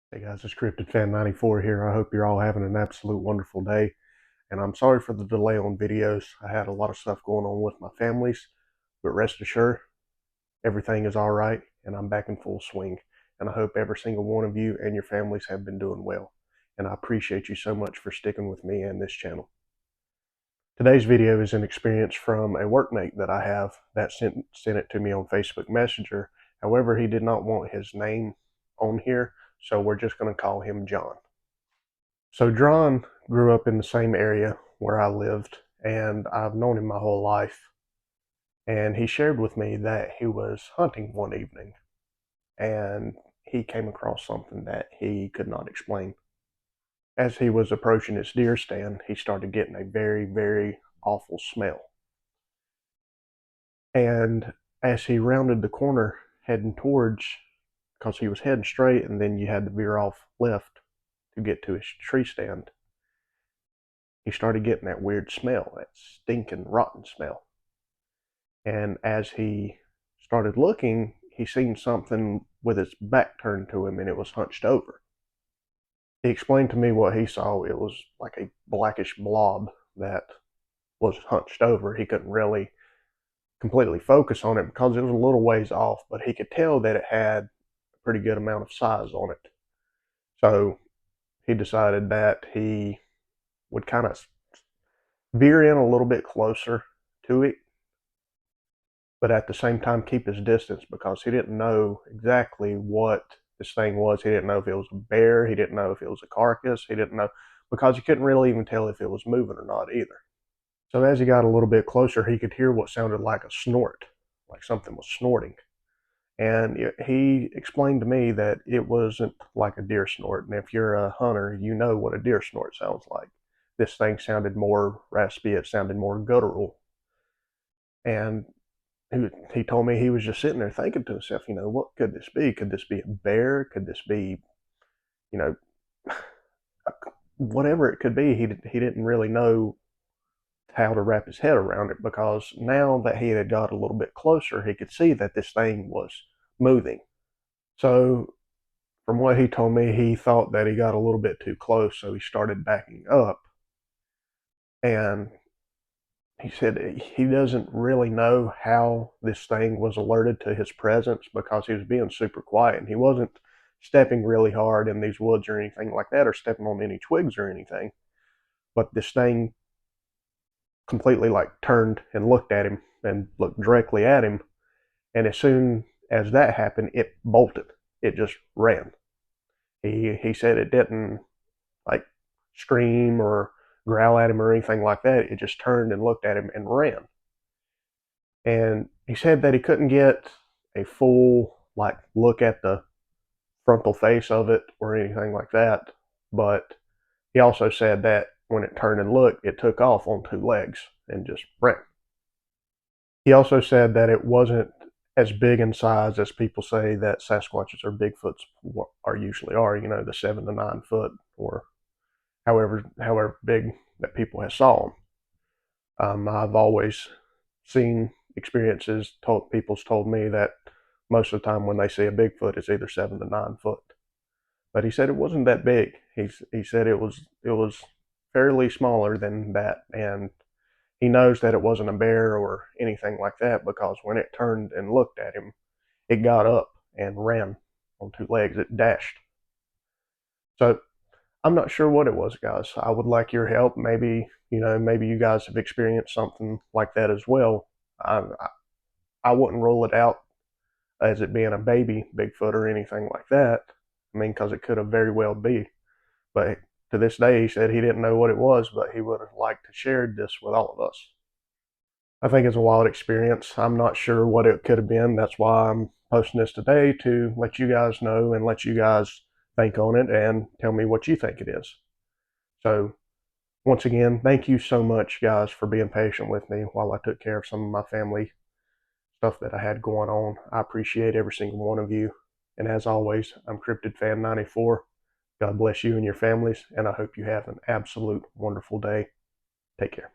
Hey guys, it's Cryptid Fan 94 here. I hope you're all having an absolute wonderful day. And I'm sorry for the delay on videos. I had a lot of stuff going on with my families, but rest assured, everything is all right and I'm back in full swing. And I hope every single one of you and your families have been doing well. And I appreciate you so much for sticking with me and this channel. Today's video is an experience from a workmate that I have that sent it to me on Facebook Messenger. However, he did not want his name on here, so we're just going to call him John. So John grew up in the same area where I lived, and I've known him my whole life. And he shared with me that he was hunting one evening, and he came across something that he could not explain. As he was approaching his deer stand, he started getting a very, very awful smell. And as he rounded the corner, heading towards, because he was heading straight, and then you had to veer off left to get to his tree stand, he started getting that weird smell, that stinking, rotten smell. And as he started looking, he seen something with its back turned to him and it was hunched over. He explained to me what he saw. It was like a blackish blob that was hunched over. He couldn't really completely focus on it because it was a little ways off, but he could tell that it had a pretty good amount of size on it. So he decided that he would kind of veer in a little bit closer to it, but at the same time keep his distance because he didn't know exactly what this thing was. He didn't know if it was a bear. He didn't know if it was a carcass. He didn't know because he couldn't really even tell if it was moving or not either. So as he got a little bit closer, he could hear what sounded like a snort, like something was snorting. And he explained to me that it wasn't like a deer snort. And if you're a hunter, you know what a deer snort sounds like. This thing sounded more raspy. It sounded more guttural. And he told me he was just sitting there thinking to himself, what could this be? Could this be a bear? Could this be, you know, whatever it could be? He didn't really know how to wrap his head around it because now that he had got a little bit closer, he could see that this thing was moving. So from what he told me, he thought that he got a little bit too close, so he started backing up. And he said he doesn't really know how this thing was alerted to his presence because he was being super quiet and he wasn't stepping really hard in these woods or anything like that or stepping on any twigs or anything. But this thing completely like turned and looked at him and looked directly at him. And as soon as that happened, it bolted. It just ran. He said it didn't like scream or growl at him or anything like that. It just turned and looked at him and ran. And he said that he couldn't get a full like look at the frontal face of it or anything like that, but he also said that when it turned and looked, it took off on two legs and just ran. He also said that it wasn't as big in size as people say that Sasquatches or Bigfoots are usually are, the 7 to 9 foot or however big that people have saw them. I've always seen experiences people's told me that most of the time when they see a Bigfoot, it's either 7 to 9 foot. But he said it wasn't that big. He said it was fairly smaller than that, and he knows that it wasn't a bear or anything like that because when it turned and looked at him, it got up and ran on two legs. It dashed. So I'm not sure what it was, guys. I would like your help. Maybe you guys have experienced something like that as well. I wouldn't rule it out as it being a baby Bigfoot or anything like that. I mean, because it could have very well be. But to this day, he said he didn't know what it was, but he would have liked to share this with all of us. I think it's a wild experience. I'm not sure what it could have been. That's why I'm posting this today to let you guys know and let you guys think on it and tell me what you think it is. So once again, thank you so much, guys, for being patient with me while I took care of some of my family stuff that I had going on. I appreciate every single one of you. And as always, I'm Cryptid Fan 94. God bless you and your families, and I hope you have an absolute wonderful day. Take care.